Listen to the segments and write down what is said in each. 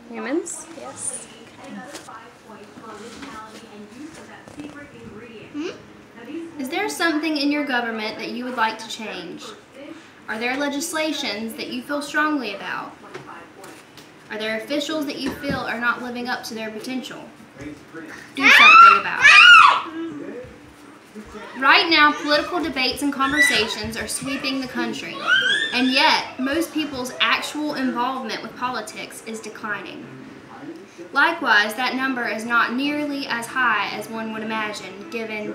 Humans? Yes. Is there something in your government that you would like to change? Are there legislations that you feel strongly about? Are there officials that you feel are not living up to their potential? Do something about it. Right now, political debates and conversations are sweeping the country, and yet most people's actual involvement with politics is declining. Likewise, that number is not nearly as high as one would imagine, given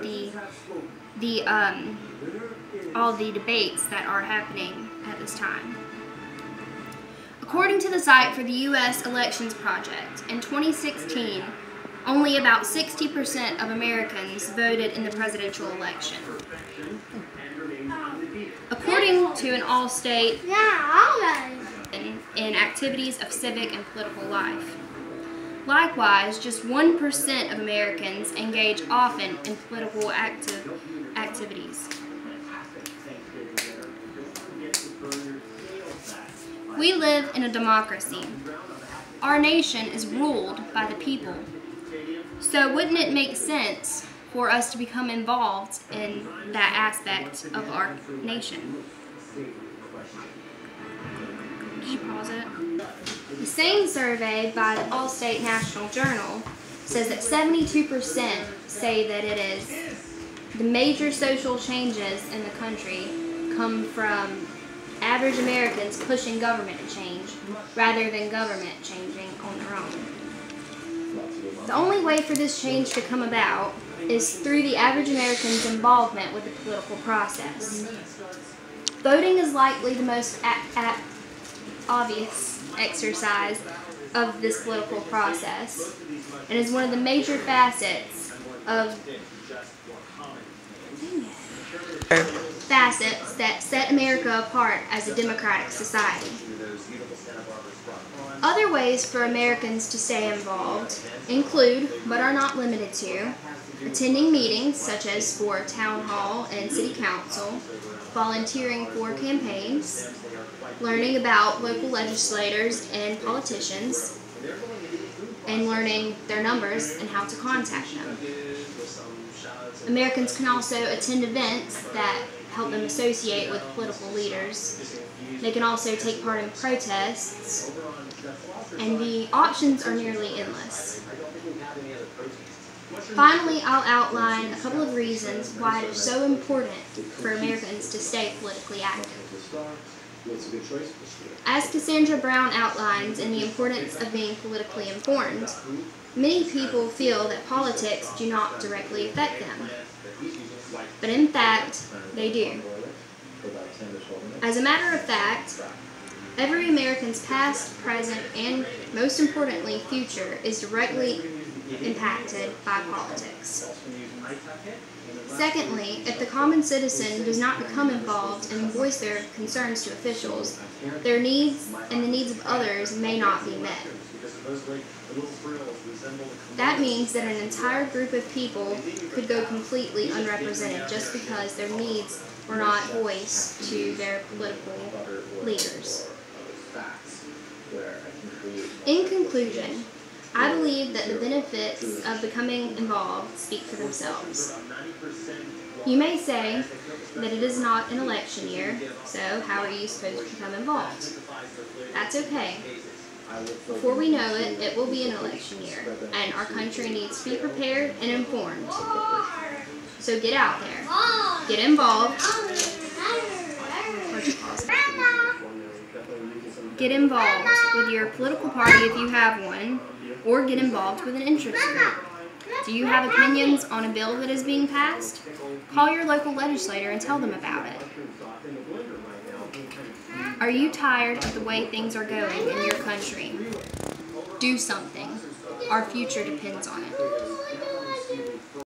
all the debates that are happening at this time. According to the site for the U.S. Elections Project, in 2016, only about 60% of Americans voted in the presidential election. According to an all-state in activities of civic and political life. Likewise, just 1% of Americans engage often in political activities. We live in a democracy. Our nation is ruled by the people. So wouldn't it make sense for us to become involved in that aspect of our nation? Did you pause it? The same survey by the Allstate National Journal says that 72% say that it is the major social changes in the country come from average Americans pushing government to change rather than government changing on their own. The only way for this change to come about is through the average American's involvement with the political process. Voting is likely the most obvious exercise of this political process and is one of the major facets that set America apart as a democratic society. Other ways for Americans to stay involved include, but are not limited to, attending meetings such as for town hall and city council, volunteering for campaigns, learning about local legislators and politicians, and learning their numbers and how to contact them. Americans can also attend events that help them associate with political leaders. They can also take part in protests, and the options are nearly endless. Finally, I'll outline a couple of reasons why it is so important for Americans to stay politically active. As Cassandra Brown outlines in The Importance of Being Politically Informed, many people feel that politics do not directly affect them, but in fact, they do. As a matter of fact, every American's past, present, and most importantly, future is directly impacted by politics. Secondly, if the common citizen does not become involved and voice their concerns to officials, their needs and the needs of others may not be met. That means that an entire group of people could go completely unrepresented just because their needs were not voiced to their political leaders. In conclusion, I believe that the benefits of becoming involved speak for themselves. You may say that it is not an election year, so how are you supposed to become involved? That's okay. Before we know it, it will be an election year, and our country needs to be prepared and informed. So get out there. Get involved. Get involved with your political party if you have one, or get involved with an interest group. Do you have opinions on a bill that is being passed? Call your local legislator and tell them about it. Are you tired of the way things are going in your country? Do something. Our future depends on it.